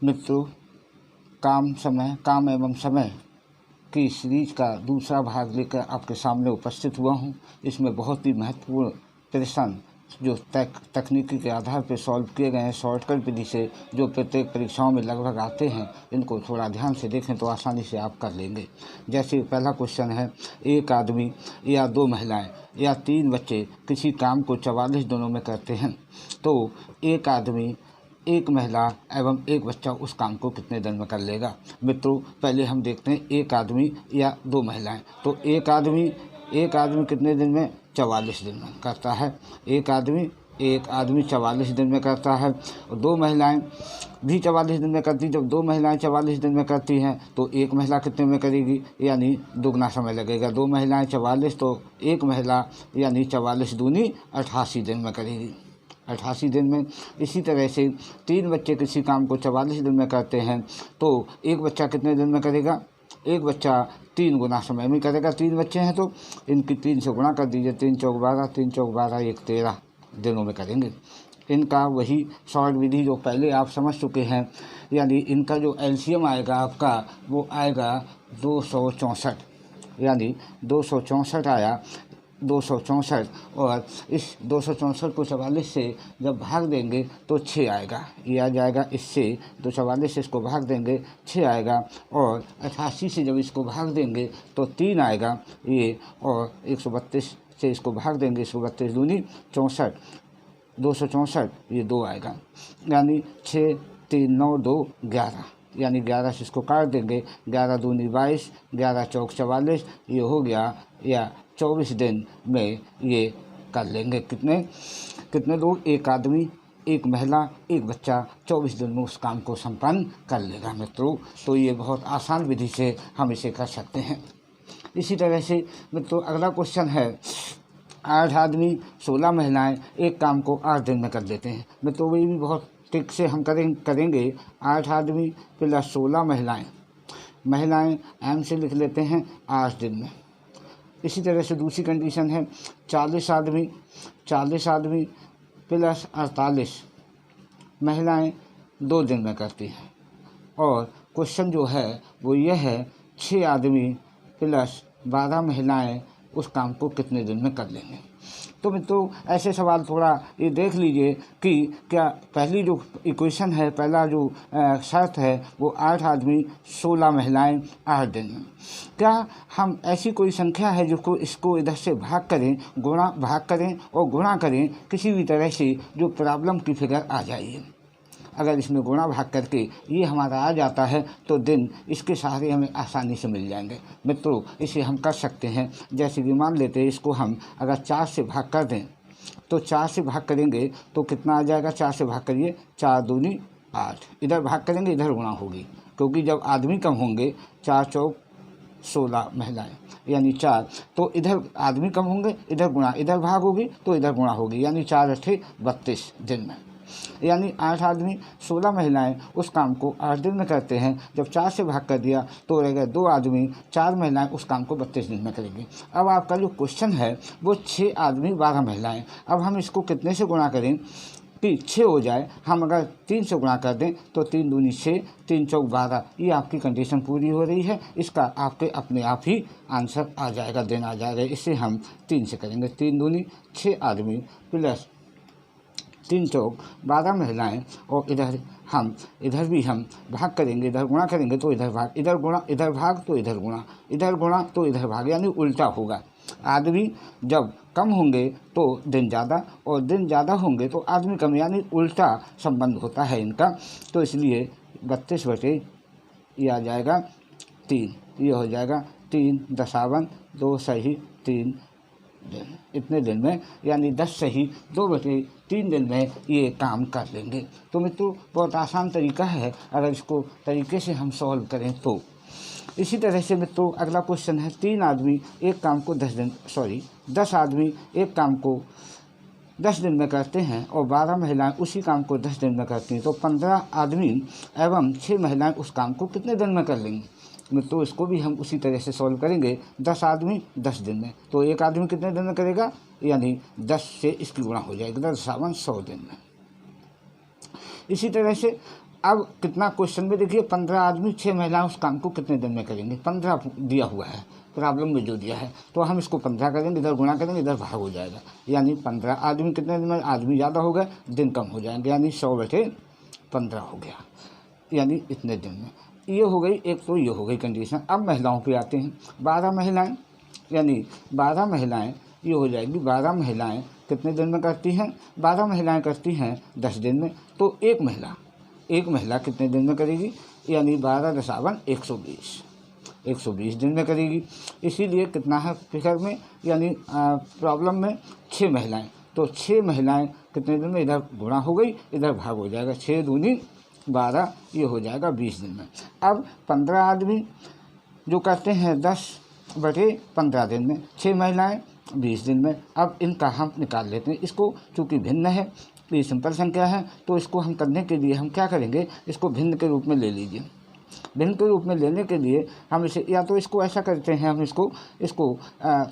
मित्रों, काम एवं समय की सीरीज का दूसरा भाग लेकर आपके सामने उपस्थित हुआ हूं। इसमें बहुत ही महत्वपूर्ण प्रश्न जो तकनीकी के आधार पर सॉल्व किए गए हैं शॉर्टकट विधि से, जो प्रत्येक परीक्षाओं में लगभग आते हैं, इनको थोड़ा ध्यान से देखें तो आसानी से आप कर लेंगे। जैसे पहला क्वेश्चन है, एक आदमी या दो महिलाएं या तीन बच्चे किसी काम को 44 दिनों में करते हैं, तो एक आदमी, एक महिला एवं एक बच्चा उस काम को कितने दिन में कर लेगा। मित्रों, पहले हम देखते हैं एक आदमी या दो महिलाएं। तो एक आदमी कितने दिन में? 44 दिन में करता है। एक आदमी 44 दिन में करता है। और दो महिलाएं भी 44 दिन में करती। जब दो महिलाएं 44 दिन में करती हैं तो एक महिला कितने में करेगी, यानी दुगना समय लगेगा। दो महिलाएं 44 तो एक महिला यानी 44 दूनी 88 दिन में करेगी, 88 दिन में। इसी तरह से तीन बच्चे किसी काम को 44 दिन में करते हैं तो एक बच्चा कितने दिन में करेगा? एक बच्चा 3 गुना समय में करेगा। तीन बच्चे हैं तो इनकी 3 से गुणा कर दीजिए, 3 चौक 12, 3 चौक 12, 1 13 दिनों में करेंगे। इनका वही शॉर्ट विधि जो पहले आप समझ चुके हैं, यानी इनका जो एलसीएम आएगा आपका वो आएगा 264, यानी 264 आया, 264। और इस 264 को 44 से जब भाग देंगे तो 6 आएगा, ये आ जाएगा। इससे 244 से इसको भाग देंगे 6 आएगा, और 88 से जब इसको भाग देंगे तो 3 आएगा ये, और 132 से इसको भाग देंगे, 132 दूनी 64, 264, ये 2 आएगा, यानी 6, 3, 9, 2, 11, यानी 11 से इसको काट देंगे, 11 दूनी 22, 11 चौक 44, ये हो गया, या 24 दिन में ये कर लेंगे। कितने लोग? एक आदमी, एक महिला, एक बच्चा 24 दिन में उस काम को संपन्न कर लेगा। मित्रों, तो ये बहुत आसान विधि से हम इसे कर सकते हैं। इसी तरह से मित्रों अगला क्वेश्चन है, 8 आदमी 16 महिलाएं एक काम को 8 दिन में कर लेते हैं। मित्रों, ये भी बहुत ट्रिक से हम करेंगे। 8 आदमी प्लस 16 महिलाएं एम से लिख लेते हैं 8 दिन में। इसी तरह से दूसरी कंडीशन है, 40 आदमी प्लस 48 महिलाएं 2 दिन में करती हैं। और क्वेश्चन जो है वो ये है, 6 आदमी प्लस 12 महिलाएं उस काम को कितने दिन में कर लेंगे। तो मित्रों ऐसे सवाल थोड़ा ये देख लीजिए कि क्या पहली जो इक्वेशन है, पहला जो शर्त है वो 8 आदमी 16 महिलाएं 8 दिन में। क्या हम ऐसी कोई संख्या है जो इसको इधर से भाग करें और गुणा करें किसी भी तरह से, जो प्रॉब्लम की फिगर आ जाइए। अगर इसमें गुणा भाग करके ये हमारा आ जाता है तो दिन इसके सहारे हमें आसानी से मिल जाएंगे। मित्रों, इसे हम कर सकते हैं। जैसे कि मान लेते हैं इसको हम अगर 4 से भाग कर दें तो 4 से भाग करेंगे तो कितना आ जाएगा? 4 से भाग करिए, 4 दूनी 8, इधर भाग करेंगे इधर गुणा होगी, क्योंकि जब आदमी कम होंगे 4 चौक 16 महिलाएं यानी 4, तो इधर आदमी कम होंगे इधर गुणा, इधर भाग होगी तो इधर गुणा होगी, यानी 4 8 32 दिन में। यानी 8 आदमी 16 महिलाएं उस काम को 8 दिन में करते हैं। जब 4 से भाग कर दिया तो रह गए 2 आदमी, 4 महिलाएं उस काम को 32 दिन में करेंगी। अब आपका जो क्वेश्चन है वो 6 आदमी 12 महिलाएं। अब हम इसको कितने से गुणा करें कि 6 हो जाए? हम अगर 3 से गुणा कर दें तो 3 दूनी 6, 3 चौक 12, ये आपकी कंडीशन पूरी हो रही है। इसका आपके अपने आप ही आंसर आ जाएगा, दिन आ जाएगा। इसे हम 3 से करेंगे, 3 दूनी 6 आदमी प्लस 3 चौक 12 महिलाएं, और इधर भी हम भाग करेंगे, इधर गुणा करेंगे तो इधर भाग, इधर गुणा, इधर भाग तो इधर गुणा, इधर गुणा तो इधर भाग, यानी उल्टा होगा। आदमी जब कम होंगे तो दिन ज़्यादा, और दिन ज़्यादा होंगे तो आदमी कम, यानी उल्टा संबंध होता है इनका। तो इसलिए 32 बटे ये आ जाएगा 3, ये हो जाएगा 3 दशावन 2 सही 3 दिन, इतने दिन में, यानी 10 सही 2 बटे 3 दिन में ये काम कर लेंगे। तो मित्रों बहुत आसान तरीका है अगर इसको तरीके से हम सॉल्व करें तो। इसी तरह से मित्रों अगला क्वेश्चन है, 10 आदमी एक काम को 10 दिन में करते हैं और 12 महिलाएं उसी काम को 10 दिन में करती हैं, तो 15 आदमी एवं 6 महिलाएं उस काम को कितने दिन में कर लेंगी। मित्रों इसको भी हम उसी तरह से सॉल्व करेंगे। 10 आदमी 10 दिन में, तो एक आदमी कितने दिन में करेगा, यानी 10 से इसकी गुणा हो जाएगी, 10 7 100 दिन में। इसी तरह से अब कितना क्वेश्चन में देखिए 15 आदमी 6 महिलाएं उस काम को कितने दिन में करेंगे, 15 दिया हुआ है प्रॉब्लम में जो दिया है, तो हम इसको 15 करेंगे, इधर गुणा करेंगे, इधर भाग हो जाएगा, यानी 15 आदमी कितने दिन में, आदमी ज़्यादा हो गए, दिन कम हो जाएंगे, यानी 100/15 हो गया, यानी इतने दिन में। ये हो गई एक, तो ये हो गई कंडीशन। अब महिलाओं पे आते हैं। 12 महिलाएं, यानी 12 महिलाएं, ये हो जाएगी 12 महिलाएं कितने दिन में करती हैं, 12 महिलाएं करती हैं 10 दिन में, तो एक महिला कितने दिन में करेगी, यानी 12 दशावन 120 दिन में करेगी। इसीलिए कितना है फिगर में, यानी प्रॉब्लम में 6 महिलाएं, तो 6 महिलाएं कितने दिन में, इधर गुणा हो गई, इधर भाग हो जाएगा, 6 दूनी 12, ये हो जाएगा 20 दिन में। अब 15 आदमी जो करते हैं 10/15 दिन में, 6 महिलाएं 20 दिन में। अब इनका हम निकाल लेते हैं इसको, चूँकि भिन्न है, ये सिंपल संख्या है, तो इसको हम करने के लिए हम क्या करेंगे, इसको भिन्न के रूप में ले लीजिए। भिन्न के रूप में लेने के लिए हम इसे, या तो इसको ऐसा करते हैं, हम इसको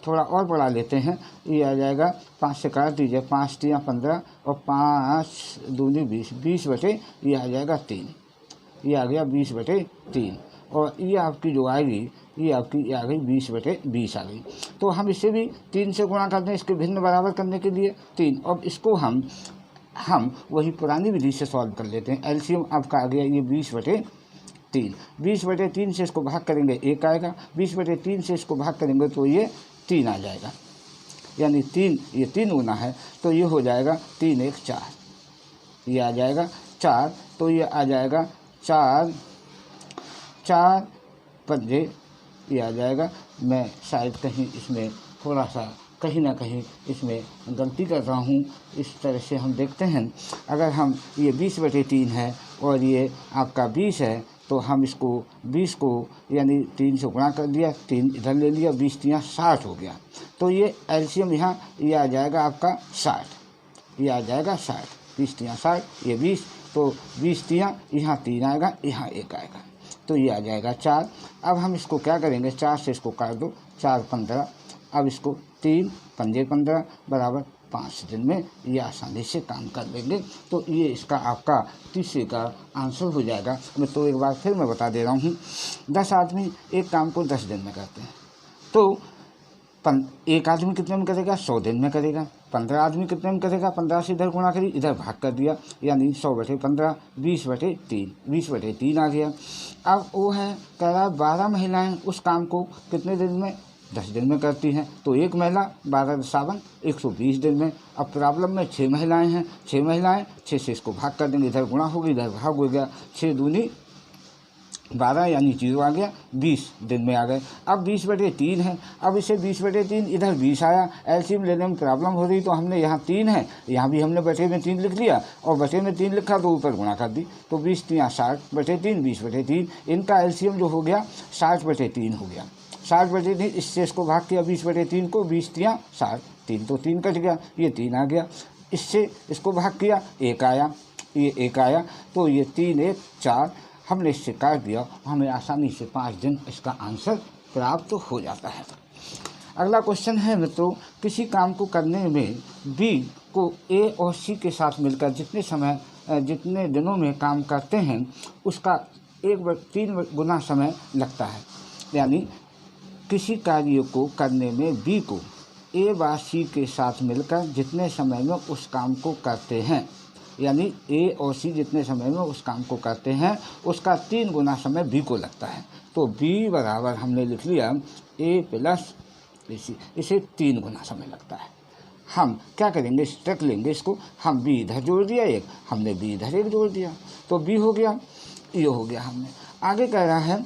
थोड़ा और बढ़ा लेते हैं, ये आ जाएगा 5 से काट दीजिए, 5 × 15 और 5 दूनी 20, 20 बटे ये आ जाएगा 3, ये आ गया 20/3, और ये आपकी जो आएगी, ये आपकी आ गई 20/20 आ गई। तो हम इसे भी 3 से गुणा करते हैं, इसके भिन्न बराबर करने के लिए 3, और इसको हम वही पुरानी विधि से सॉल्व कर लेते हैं। एलसीएम आपका आ गया ये 20/3, 20/3 से इसको भाग करेंगे 1 आएगा, 20/3 से इसको भाग करेंगे तो ये 3 आ जाएगा, यानी 3, ये 3 गुना है, तो ये हो जाएगा 3 × 1 = 4, ये आ जाएगा 4, तो ये आ जाएगा 4 पंजे, ये आ जाएगा। मैं शायद कहीं इसमें थोड़ा सा कहीं ना कहीं इसमें गलती कर रहा हूँ, इस तरह से हम देखते हैं। अगर हम ये 20/3 है और ये आपका 20 है, तो हम इसको 20 को यानी 3 से गुणा कर दिया, 3 इधर ले लिया, 20 × 3 = 60 हो गया। तो ये एलसीएम यहाँ ये आ जाएगा आपका 60, ये आ जाएगा 60, 20 × 3 = 60, ये 20, तो 20 × 3 यहाँ 3 आएगा, यहाँ 1 आएगा, तो ये आ जाएगा 4। अब हम इसको क्या करेंगे, 4 से इसको काट दो, 4 × 15, अब इसको 3 × 5 = 15 बराबर 5 दिन में ये आसानी से काम कर लेंगे। तो ये इसका आपका तीसरे का आंसर हो जाएगा। मैं तो एक बार फिर मैं बता दे रहा हूँ, 10 आदमी एक काम को 10 दिन में करते हैं, तो एक आदमी कितने में करेगा, 100 दिन में करेगा। 15 आदमी कितने में करेगा, 15 से इधर गुणा करी, इधर भाग कर दिया, यानी 100/15, 20/3, 20/3 आ गया। अब वो है कह रहा 12 महिलाएं उस काम को कितने दिन में, 10 दिन में करती हैं, तो एक महिला 12 दशावन 120 दिन में। अब प्रॉब्लम में 6 महिलाएं हैं, 6 महिलाएं 6 से इसको भाग कर देंगे, इधर गुणा हो गई, इधर भाग हो गया, 6 दूनी 12, यानी 0 आ गया, 20 दिन में आ गए। अब 20/3 है, अब इसे 20/3 इधर 20 आया, एलसीएम लेने में प्रॉब्लम हो रही, तो हमने यहाँ 3 है, यहाँ भी हमने बटे में 3 लिख लिया, और बटे में 3 लिखा तो ऊपर गुणा कर दी, तो 20 × 3 = 60/3, 20/3, इनका एलसीएम जो हो गया 60/3 हो गया। 60/3, इससे इसको भाग किया 20/3 को, 20 × 3 = 60, 3 तो 3 कट गया, ये 3 आ गया, इससे इसको भाग किया 1 आया, ये 1 आया, तो ये 3 × 1 = 4, हमने इससे काट दिया, हमें आसानी से 5 दिन इसका आंसर प्राप्त हो जाता है। अगला क्वेश्चन है मित्रों, किसी काम को करने में बी को ए और सी के साथ मिलकर जितने दिनों में काम करते हैं उसका 3 गुना समय लगता है। यानी किसी कार्य को करने में बी को ए व सी के साथ मिलकर जितने समय में उस काम को करते हैं, यानी ए और सी जितने समय में उस काम को करते हैं उसका 3 गुना समय बी को लगता है। तो बी बराबर हमने लिख लिया ए प्लस सी, इसे 3 गुना समय लगता है। हम क्या करेंगे, रख लेंगे इसको, हम बी इधर जोड़ दिया एक, हमने बी इधर एक जोड़ दिया, तो बी हो गया, ये हो गया। हमने आगे कह रहा है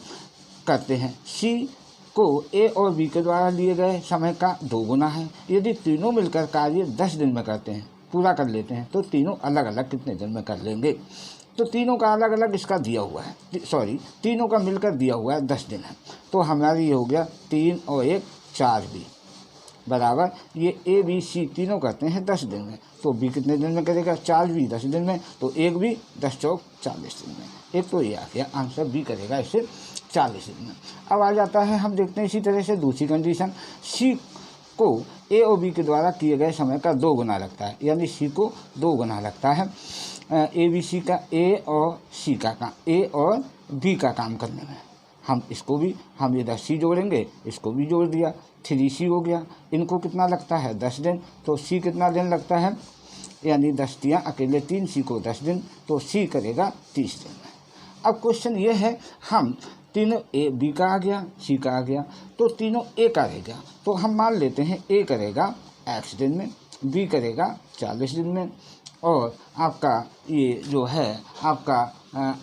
करते हैं सी को ए और बी के द्वारा लिए गए समय का 2 गुना है। यदि तीनों मिलकर कार्य 10 दिन में करते हैं, पूरा कर लेते हैं, तो तीनों अलग अलग कितने दिन में कर लेंगे। तो तीनों का अलग अलग इसका दिया हुआ है, तीनों का मिलकर दिया हुआ है 10 दिन है। तो हमारी ये हो गया 3 और 1 4 बी बराबर ये ए बी सी तीनों करते हैं 10 दिन में, तो बी कितने दिन में करेगा, 4 बी 10 दिन में, तो 1 बी 10 चौक 40 दिन में। एक तो ये आ गया आंसर, बी करेगा इससे 40 दिन में। अब आ जाता है, हम देखते हैं इसी तरह से दूसरी कंडीशन, सी को ए और बी के द्वारा किए गए समय का 2 गुना लगता है, यानी सी को 2 गुना लगता है। ABC का A और C का काम, A और B का काम करने में। हम इसको भी, हम इधर C जोड़ेंगे, इसको भी जोड़ दिया, 3C हो गया। इनको कितना लगता है 10 दिन, तो C कितना दिन लगता है, यानी 10 तियाँ अकेले 3, C को 10 दिन, तो C करेगा 30 दिन में। अब क्वेश्चन ये है, हम तीनों B का आ गया, C का आ गया, तो तीनों A का रह गया। तो हम मान लेते हैं A करेगा X दिन में, B करेगा 40 दिन में, और आपका ये जो है आपका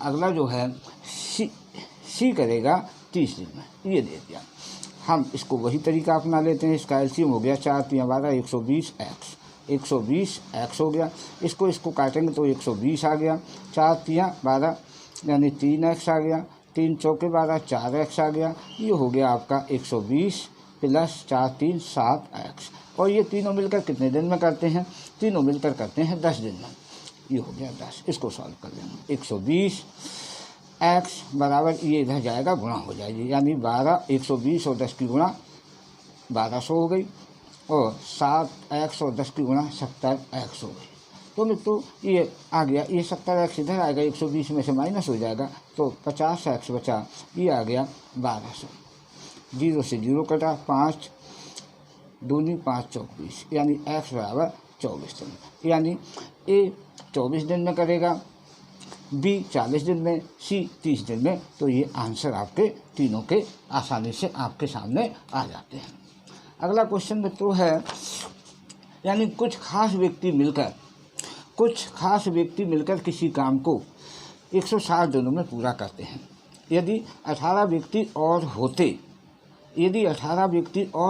अगला जो है C करेगा 30 दिन में। ये दे दिया। हम इसको वही तरीका अपना लेते हैं। इसका एलसीएम हो गया 4 तियाँ 12, 120x, 120x हो गया। इसको काटेंगे तो 120 आ गया, 4 तियाँ 12 यानी 3x आ गया, 3 चौके 12, 4x आ गया। ये हो गया आपका 120 प्लस 4 3 7x। और ये तीनों मिलकर कितने दिन में करते हैं, तीनों मिलकर करते हैं 10 दिन में। ये हो गया 10। इसको सॉल्व कर लेंगे। 120x बराबर ये इधर जाएगा, गुणा हो जाएगी, यानी 12, 120 और 10 की गुणा 1200 हो गई, और 7x और 10 की गुणा 70x हो गई। तो मित्रों ये आ गया, ये 70x इधर आएगा, 120 में से माइनस हो जाएगा, तो 50x बचा, ये आ गया 1200। 0 से 0 कटा, 5 दूनी 5 24, यानी x बराबर 24 दिन, यानी A 24 दिन में करेगा, B 40 दिन में, C 30 दिन में। तो ये आंसर आपके तीनों के आसानी से आपके सामने आ जाते हैं। अगला क्वेश्चन मित्रों है, यानी कुछ खास व्यक्ति मिलकर किसी काम को 160 दिनों में पूरा करते हैं। यदि 18 व्यक्ति और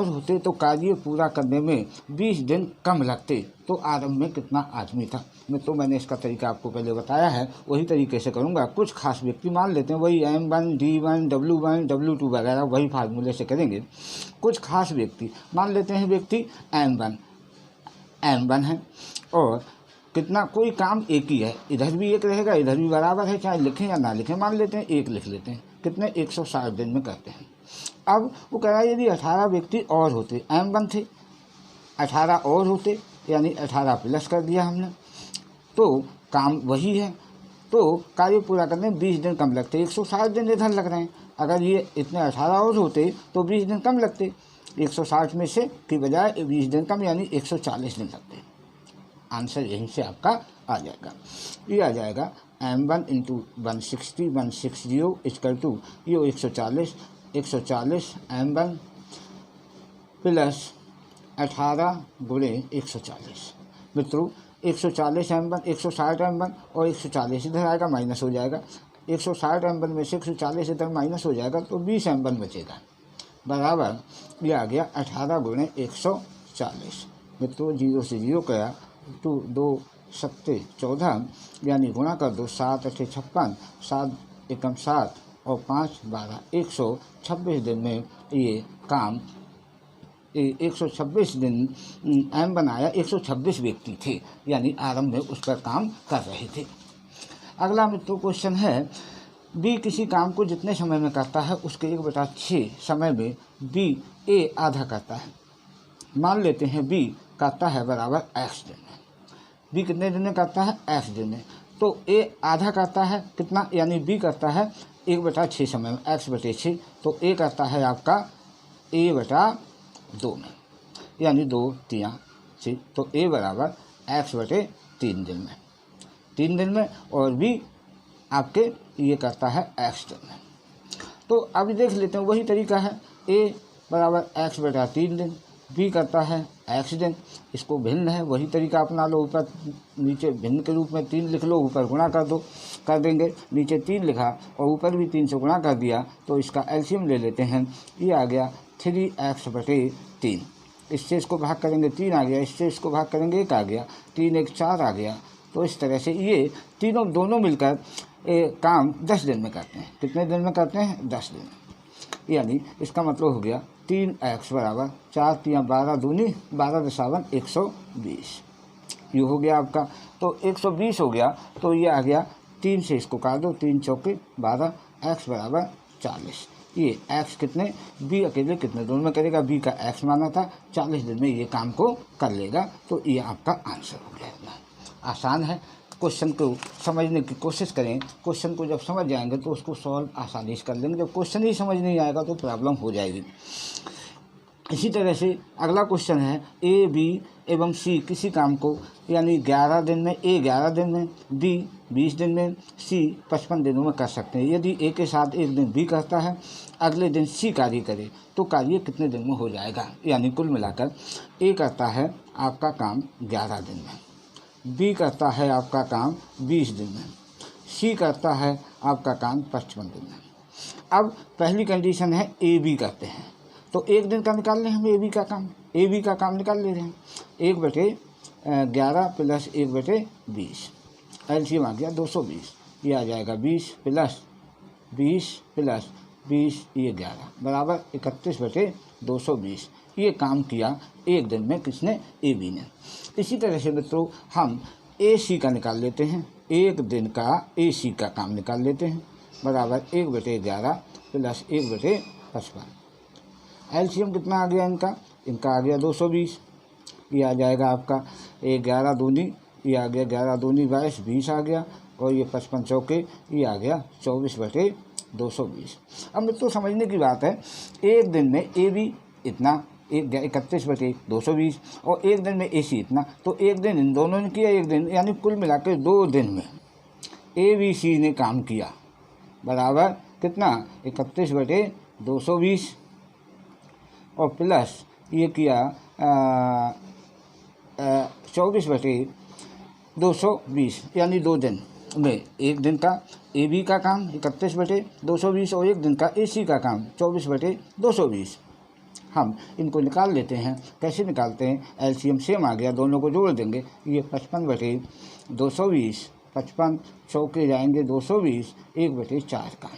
होते तो कार्य पूरा करने में 20 दिन कम लगते, तो आरंभ में कितना आदमी था। मैंने इसका तरीका आपको पहले बताया है, वही तरीके से करूँगा। कुछ खास व्यक्ति मान लेते हैं, वही M1, D1, W1, W2 वगैरह वही फार्मूले से करेंगे। कुछ खास व्यक्ति मान लेते हैं, व्यक्ति M1 है, और कितना, कोई काम एक ही है, इधर भी एक रहेगा, इधर भी बराबर है, चाहे लिखें या ना लिखें, मान लेते हैं एक लिख लेते हैं। कितने 160 दिन में करते हैं। अब वो कह रहा है यदि 18 व्यक्ति और होते, M1 थे, 18 और होते, यानी 18 प्लस कर दिया हमने, तो काम वही है, तो कार्य पूरा करने में 20 दिन कम लगते। 160 दिन इधर लग रहे हैं, अगर ये इतने 18 और होते तो 20 दिन कम लगते, 160 में से की बजाय 20 दिन कम, यानी 140 दिन लगते। आंसर यहीं से आपका आ जाएगा। ये आ जाएगा M1 × 160 160 ये 140 M1 प्लस 18 गुणे 140। मित्रों 140 M1, 160 M1 और 140 इधर आएगा, माइनस हो जाएगा। 160 M1 में से 140 इधर माइनस हो जाएगा, तो 20 M1 बचेगा, बराबर ये आ गया 18 गुणे 140। मित्रों 0 से 0 गया, 2 7 14, यानी गुणा कर दो, 7 8 56, 7 एकम 7 और 5 12, 126 दिन में ये काम 126 दिन M बनाया। 126 व्यक्ति थे, यानी आरंभ में उस पर काम कर रहे थे। अगला मित्रों क्वेश्चन है, B किसी काम को जितने समय में करता है उसके 1/6 समय में B A आधा करता है। मान लेते हैं B करता है बराबर X दिन में। B कितने दिन में करता है, X दिन में। तो A आधा करता है कितना, यानी B करता है 1/6 समय में, X/6, तो A करता है आपका A/2 में, यानी 2 तियाँ 6, तो A बराबर X/3 दिन में, 3 दिन में, और B आपके ये करता है X दिन में। तो अभी देख लेते हैं, वही तरीका है, A बराबर X/3 दिन, B करता है X दिन। इसको भिन्न है, वही तरीका अपना लो, ऊपर नीचे भिन्न के रूप में 3 लिख लो, ऊपर गुणा कर देंगे, नीचे 3 लिखा और ऊपर भी 3 से गुणा कर दिया, तो इसका एलसीएम ले लेते हैं। ये आ गया 3x/3, इससे इसको भाग करेंगे 3 आ गया, इससे इसको भाग करेंगे 1 आ गया, 3 1 4 आ गया। तो इस तरह से ये दोनों मिलकर काम 10 दिन में करते हैं। कितने दिन में करते हैं, 10 दिन। यानी इसका मतलब हो गया 3x बराबर 4 तियाँ 12 दूनी 12 दशावन 120। ये हो गया आपका, तो 120 हो गया, तो ये आ गया 3 से इसको काट दो, 3 चौके 12, x बराबर 40। ये x कितने, B अकेले कितने दिन में करेगा, B का x माना था, 40 दिन में ये काम को कर लेगा। तो ये आपका आंसर हो गया। आसान है, क्वेश्चन को समझने की कोशिश करें। क्वेश्चन को जब समझ जाएंगे तो उसको सॉल्व आसानी से कर लेंगे। जब क्वेश्चन ही समझ नहीं आएगा तो प्रॉब्लम हो जाएगी। इसी तरह से अगला क्वेश्चन है, ए, बी एवं सी किसी काम को यानी 11 दिन में, ए 11 दिन में, बी 20 दिन में, सी 55 दिनों में कर सकते हैं। यदि ए के साथ एक दिन बी करता है, अगले दिन सी कार्य करे तो कार्य कितने दिन में हो जाएगा। यानी कुल मिलाकर ए करता है आपका काम 11 दिन में, बी करता है आपका काम 20 दिन में, सी करता है आपका काम 55 दिन में। अब पहली कंडीशन है ए बी करते हैं, तो एक दिन का निकाल लें हम ए बी का काम। ए बी का काम निकाल ले रहे हैं, 1/11 प्लस 1/20, एलसीएम आ गया 220। ये आ जाएगा 20 प्लस 20 प्लस 20, ये 11 बराबर 31/220। ये काम किया एक दिन में किसने, ए बी ने। इसी तरह से मित्रों हम ए सी का निकाल लेते हैं, एक दिन का ए सी का काम निकाल लेते हैं, बराबर 1/11 प्लस 1/55। एलसीएम कितना आ गया इनका आ गया 220। ये आ जाएगा आपका 11 दूनी, ये आ गया 11 दूनी 22, 20 आ गया, और ये 55 चौके, ये आ गया 24/220। अब मित्रों समझने की बात है, एक दिन में ए बी इतना 31/220 और एक दिन में ए सी इतना, तो एक दिन इन दोनों ने किया, एक दिन यानी कुल मिलाकर 2 दिन में ए बी सी ने काम किया, बराबर कितना 31/220 और प्लस ये किया 24/220, यानी 2 दिन में एक दिन का ए बी का काम 31/220 और एक दिन का ए सी का काम 24/220। हम इनको निकाल लेते हैं। कैसे निकालते हैं, एलसीएम सेम आ गया, दोनों को जोड़ देंगे, ये 55/220, 55 चौके जाएंगे 220, 1/4 काम,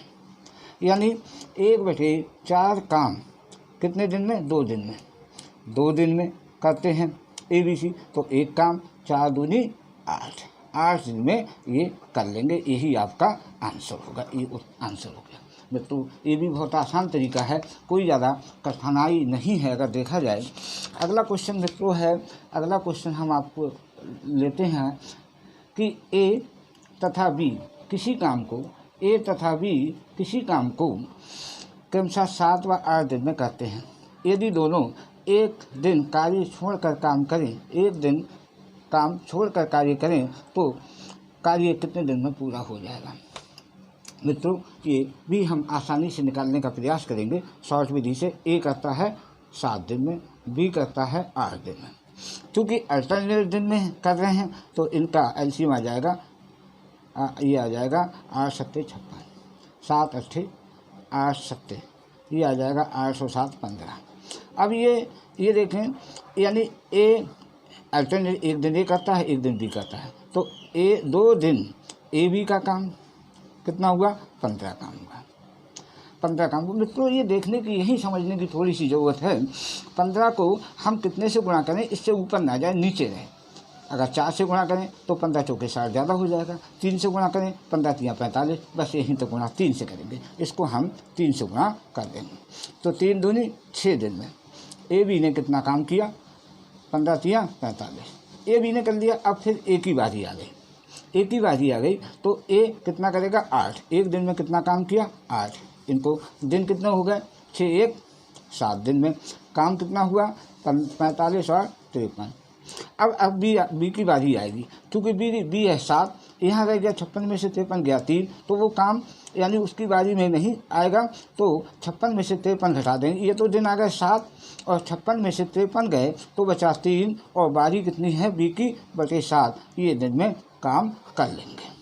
यानी 1/4 काम कितने दिन में, 2 दिन में। 2 दिन में करते हैं ए बी सी, तो एक काम 4 दूनी 8, 8 दिन में ये कर लेंगे। यही आपका आंसर होगा, ये आंसर हो गया मित्रों। ये भी बहुत आसान तरीका है, कोई ज़्यादा कठिनाई नहीं है अगर देखा जाए। अगला क्वेश्चन मित्रों है, अगला क्वेश्चन हम आपको लेते हैं कि ए तथा बी किसी काम को, ए तथा बी किसी काम को क्रमशः 7 व 8 दिन में करते हैं। यदि दोनों एक दिन कार्य छोड़कर काम करें, एक दिन काम छोड़कर कार्य करें तो कार्य कितने दिन में पूरा हो जाएगा। मित्रों ये भी हम आसानी से निकालने का प्रयास करेंगे शॉर्ट विधि से। ए करता है 7 दिन में, बी करता है 8 दिन में। क्योंकि अल्टरनेट दिन में कर रहे हैं तो इनका एलसीएम आ जाएगा, ये आ जाएगा 8 7 56, 7 8 8 7, ये आ जाएगा 8 7 15। अब ये देखें, यानी ए अल्टरनेट एक दिन ए करता है, एक दिन बी करता है, तो 2 दिन ए बी का काम कितना हुआ, 15 काम हुआ, 15 काम। मित्रों ये देखने की, यही समझने की थोड़ी सी ज़रूरत है, 15 को हम कितने से गुणा करें, इससे ऊपर ना जाए नीचे रहे। अगर 4 से गुणा करें तो 15 चौके 60 ज़्यादा हो जाएगा, 3 से गुणा करें 15 3 45, बस यहीं तो गुणा 3 से करेंगे, इसको हम 3 से गुणा कर देंगे। तो 3 दूनी 6 दिन में ए बी ने कितना काम किया, 15 3 45, ए बी ने कर लिया। अब फिर ए की बारी आ गई, एक ही बारी आ गई तो ए कितना करेगा, 8, एक दिन में कितना काम किया, 8। इनको दिन कितने हो गए, 6 1 7 दिन में काम कितना हुआ, 45 और 53। अब बी की बारी आएगी, क्योंकि बी है 7, यहाँ रह गया 56 में से 53 गया 3, तो वो काम यानी उसकी बारी में नहीं आएगा, तो 56 में से 53 घटा देंगे। ये तो दिन आ गए 7 और 56 में से 53 गए तो बचा 3, और बारी कितनी है बी की बटे 7, ये दिन में काम कर लेंगे।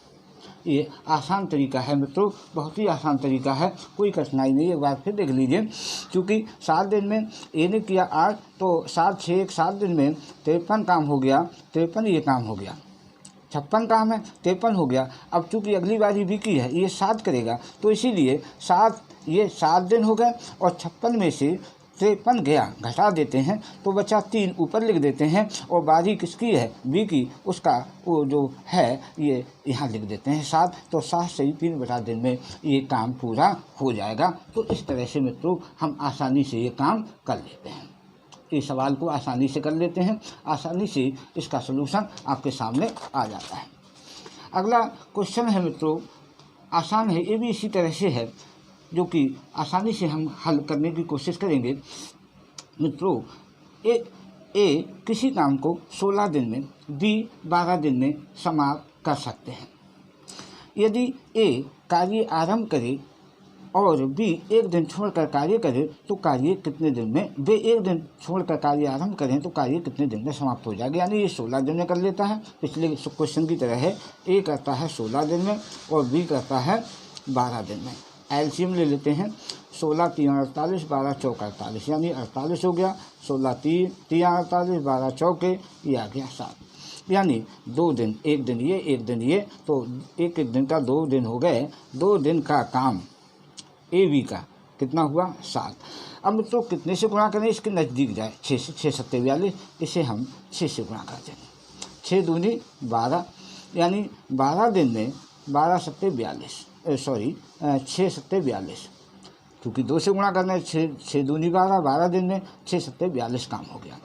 ये आसान तरीका है मित्रों, बहुत ही आसान तरीका है, कोई कठिनाई नहीं। एक बार फिर देख लीजिए, क्योंकि 7 दिन में ए ने किया 8, तो 7 6 1 7 दिन में 53 काम हो गया, 53 ये काम हो गया, 56 काम है 53 हो गया। अब चूँकि अगली बारी बी की है, ये 7 करेगा, तो इसीलिए 7 दिन हो गए और 56 में से 53 गया घटा देते हैं तो बचा 3, ऊपर लिख देते हैं, और बारी किसकी है, बी की, उसका वो जो है ये यहाँ लिख देते हैं 7, तो 7 से 3 बटा दिन में ये काम पूरा हो जाएगा। तो इस तरह से मित्रों हम आसानी से ये काम कर लेते हैं, इस सवाल को आसानी से कर लेते हैं, आसानी से इसका सलूशन आपके सामने आ जाता है। अगला क्वेश्चन है मित्रों, आसान है, ये भी इसी तरह से है, जो कि आसानी से हम हल करने की कोशिश करेंगे। मित्रों, ए किसी काम को 16 दिन में, बी 12 दिन में समाप्त कर सकते हैं। यदि ए कार्य आरंभ करे और बी एक दिन छोड़कर कार्य करे तो कार्य कितने दिन में, वे एक दिन छोड़कर कार्य आरंभ करें तो कार्य कितने दिन में समाप्त हो जाएगा। यानी ये 16 दिन में कर लेता है, पिछले क्वेश्चन की तरह है। ए करता है 16 दिन में और बी करता है 12 दिन में। एलसीएम ले लेते हैं, 16 3 48, 12 चौक 48, यानी 48 हो गया। 16 3 48, 12 चौके, ये आ गया 7। यानी 2 दिन, एक दिन ये एक दिन ये, तो एक एक दिन का 2 दिन हो गए। 2 दिन का काम ए बी का कितना हुआ, 7। अब मित्रों कितने से गुणा करें, इसके नज़दीक जाए, 6 से 6 7 42, इसे हम 6 से गुणा कर देंगे। 6 दूनी 12, यानी 12 दिन में 12 7 42, 6 7 42, क्योंकि 2 से गुणा करना है। 6 दूनी 12, 12 दिन में 6 7 42 काम हो गया।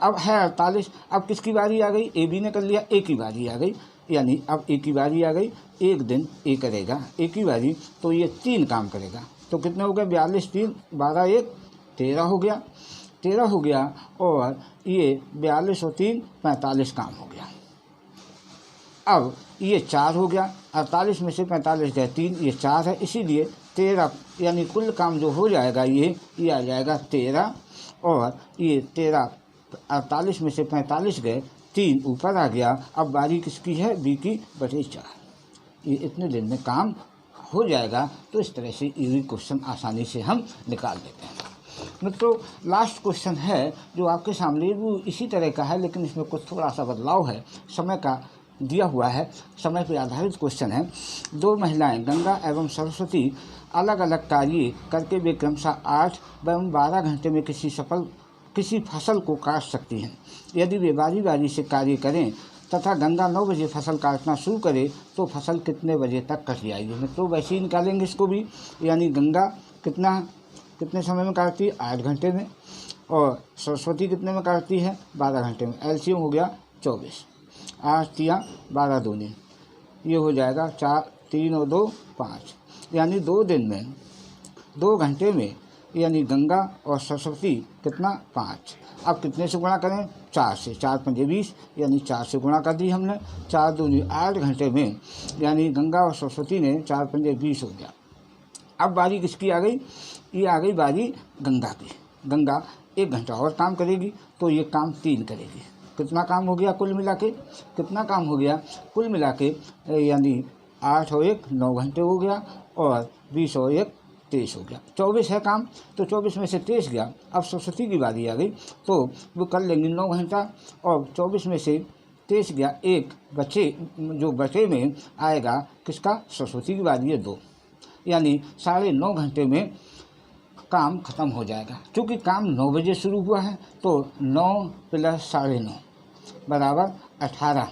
अब है 48। अब किसकी बारी आ गई, ए बी ने कर लिया, ए की बारी आ गई, यानी अब ए की बारी आ गई। एक दिन ए करेगा, ए की बारी, तो ये 3 काम करेगा। तो कितने हो गए, 42 3 12 1 13 हो गया, 13 हो गया। और ये 42 और 3 45 काम हो गया। अब ये 4 हो गया, 48 में से 45 गए 3, ये 4 है, इसीलिए 13, यानी कुल काम जो हो जाएगा ये आ जाएगा 13। और ये 13, 48 में से 45 गए, 3 ऊपर आ गया। अब बारी किसकी है, बी की, बटे 4। ये इतने दिन में काम हो जाएगा। तो इस तरह से ये क्वेश्चन आसानी से हम निकाल देते हैं। मित्रों लास्ट क्वेश्चन है जो आपके सामने, वो इसी तरह का है, लेकिन इसमें कुछ थोड़ा सा बदलाव है, समय का दिया हुआ है, समय पर आधारित क्वेश्चन है। 2 महिलाएं गंगा एवं सरस्वती अलग अलग कार्य करके वे क्रमशः 8 एवं 12 घंटे में किसी फसल को काट सकती हैं। यदि वे बारी बारी से कार्य करें तथा गंगा 9 बजे फसल काटना शुरू करे तो फसल कितने बजे तक कट जाएगी। मित्रों वैसे ही निकालेंगे इसको भी, यानी गंगा कितने समय में काटती है, 8 घंटे में, और सरस्वती कितने में काटती है, 12 घंटे में। एलसीएम हो गया 24, 8 3 12 दूनी, ये हो जाएगा 4 3 और 2 5, यानी 2 दिन में 2 घंटे में, यानी गंगा और सरस्वती कितना 5। अब कितने से गुणा करें, 4 से, 4 5 20, यानी 4 से गुणा कर दी हमने। 4 दूनी 8 घंटे में, यानी गंगा और सरस्वती ने 4 5 20 हो गया। अब बारी किसकी आ गई, ये आ गई बारी गंगा की। गंगा 1 घंटा और काम करेगी, तो ये काम 3 करेगी। कितना काम हो गया कुल मिला के, कितना काम हो गया कुल मिला के, यानी 8 और 1 9 घंटे हो गया, और 20 और 1 23 हो गया। 24 है काम, तो 24 में से 23 गया। अब सरस्वती की बारी आ गई, तो वो कर लेंगे 9 घंटा, और 24 में से 23 गया, 1 बचे, जो बचे में आएगा किसका, सरस्वती की बारी है 2, यानी 9.5 घंटे में काम खत्म हो जाएगा। क्योंकि काम 9 बजे शुरू हुआ है, तो 9 + 9.5 बराबर 18,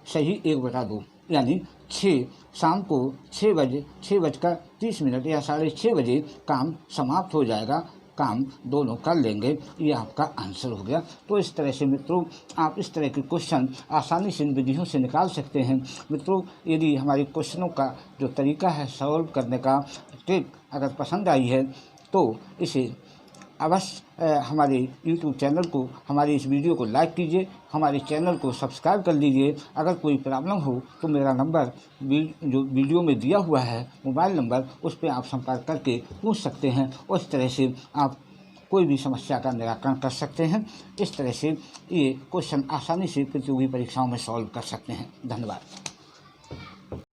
सही 1/2, यानी 6, शाम को 6 बजे 6:30 या 6:30 बजे काम समाप्त हो जाएगा। काम दोनों कर लेंगे, ये आपका आंसर हो गया। तो इस तरह से मित्रों आप इस तरह के क्वेश्चन आसानी से इन विधियों से निकाल सकते हैं। मित्रों यदि हमारे क्वेश्चनों का जो तरीका है सॉल्व करने का, ट्रिक अगर पसंद आई है तो इसे अवश्य हमारे YouTube चैनल को, हमारे इस वीडियो को लाइक कीजिए, हमारे चैनल को सब्सक्राइब कर लीजिए। अगर कोई प्रॉब्लम हो तो मेरा नंबर जो वीडियो में दिया हुआ है, मोबाइल नंबर, उस पर आप संपर्क करके पूछ सकते हैं। उस तरह से आप कोई भी समस्या का निराकरण कर सकते हैं। इस तरह से ये क्वेश्चन आसानी से प्रतियोगी परीक्षाओं में सॉल्व कर सकते हैं। धन्यवाद।